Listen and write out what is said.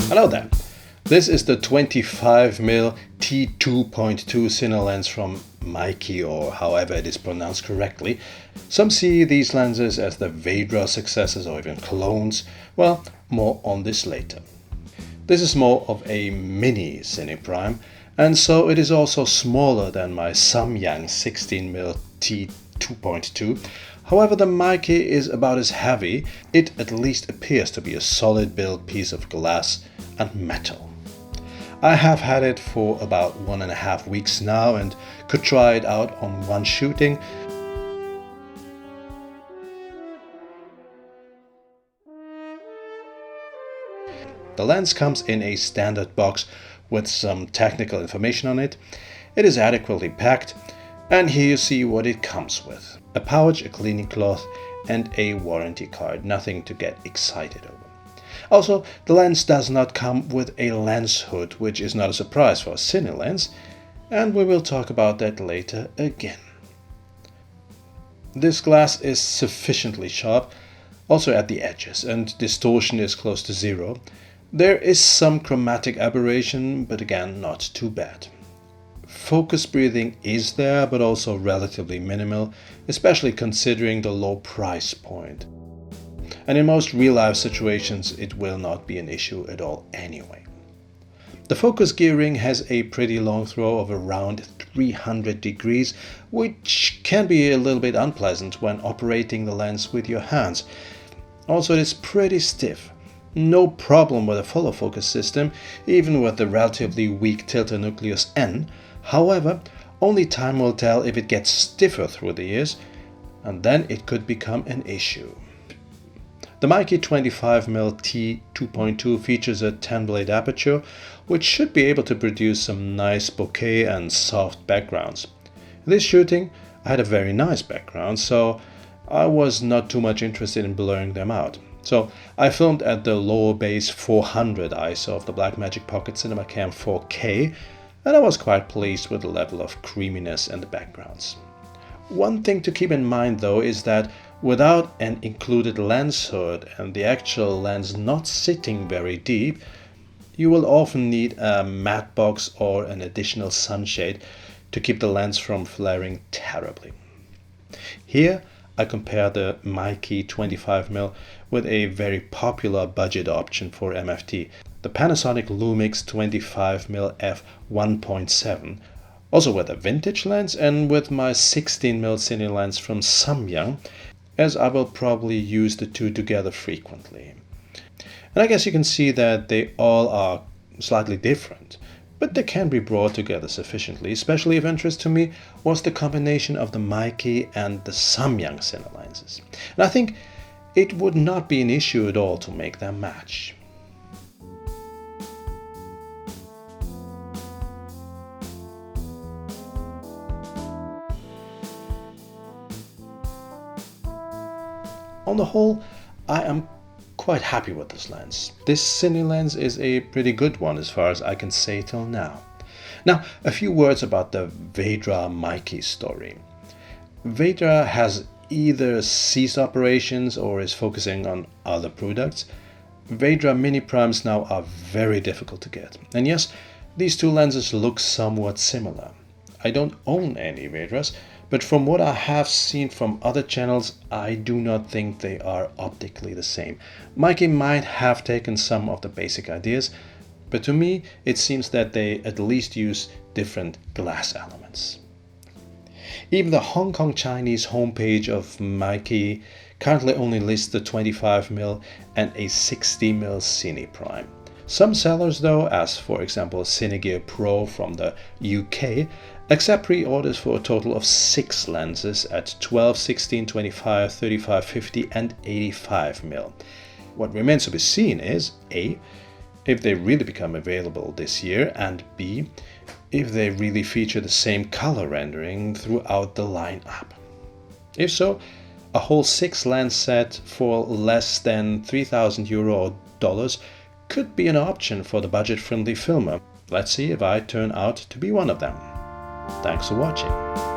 Hello there. This is the 25mm t2.2 Cine lens from Meike, or however it is pronounced correctly. Some see these lenses as the Veydra successors or even clones. Well, more on this later. This is more of a mini Cine Prime, and so it is also smaller than my Samyang 16mm t2.2. However, the Meike is about as heavy. It at least appears to be a solid built piece of glass and metal. I have had it for about 1.5 weeks now and could try it out on one shooting. The lens comes in a standard box with some technical information on it. It is adequately packed, and here you see what it comes with: a pouch, a cleaning cloth, and a warranty card. Nothing to get excited over. Also, the lens does not come with a lens hood, which is not a surprise for a Cine lens, and we will talk about that later again. This glass is sufficiently sharp, also at the edges, and distortion is close to zero. There is some chromatic aberration, but again, not too bad. Focus breathing is there, but also relatively minimal, especially considering the low price point. And in most real-life situations, it will not be an issue at all anyway. The focus gearing has a pretty long throw of around 300 degrees, which can be a little bit unpleasant when operating the lens with your hands. Also, it is pretty stiff. No problem with a follow focus system, even with the relatively weak tilter nucleus N. However, only time will tell if it gets stiffer through the years, and then it could become an issue. The Meike 25mm t2.2 features a 10-blade aperture, which should be able to produce some nice bokeh and soft backgrounds. In this shooting, I had a very nice background, so I was not too much interested in blurring them out. So I filmed at the lower base 400 ISO of the Blackmagic Pocket Cinema Cam 4K, and I was quite pleased with the level of creaminess in the backgrounds. One thing to keep in mind though is that without an included lens hood and the actual lens not sitting very deep, you will often need a matte box or an additional sunshade to keep the lens from flaring terribly. Here I compare the Meike 25mm with a very popular budget option for MFT, the Panasonic Lumix 25mm f1.7, also with a vintage lens, and with my 16mm Cine lens from Samyang, as I will probably use the two together frequently. And I guess you can see that they all are slightly different, but they can be brought together sufficiently. Especially of interest to me was the combination of the Meike and the Samyang Cine lenses. And I think it would not be an issue at all to make them match. On the whole, I am quite happy with this lens. This Cine lens is a pretty good one as far as I can say till now. Now, a few words about the Veydra-Meike story. Veydra has either ceased operations or is focusing on other products. Veydra mini primes now are very difficult to get. And yes, these two lenses look somewhat similar. I don't own any Veydras, but from what I have seen from other channels, I do not think they are optically the same. Meike might have taken some of the basic ideas, but to me it seems that they at least use different glass elements. Even the Hong Kong Chinese homepage of Meike currently only lists the 25mm and a 60mm Cine Prime. Some sellers though, as for example Cinegear Pro from the UK, accept pre-orders for a total of 6 lenses at 12, 16, 25, 35, 50 and 85mm. What remains to be seen is A, if they really become available this year, and B, if they really feature the same color rendering throughout the lineup. If so, a whole 6 lens set for less than €3,000 or dollars could be an option for the budget-friendly filmer. Let's see if I turn out to be one of them. Thanks for watching.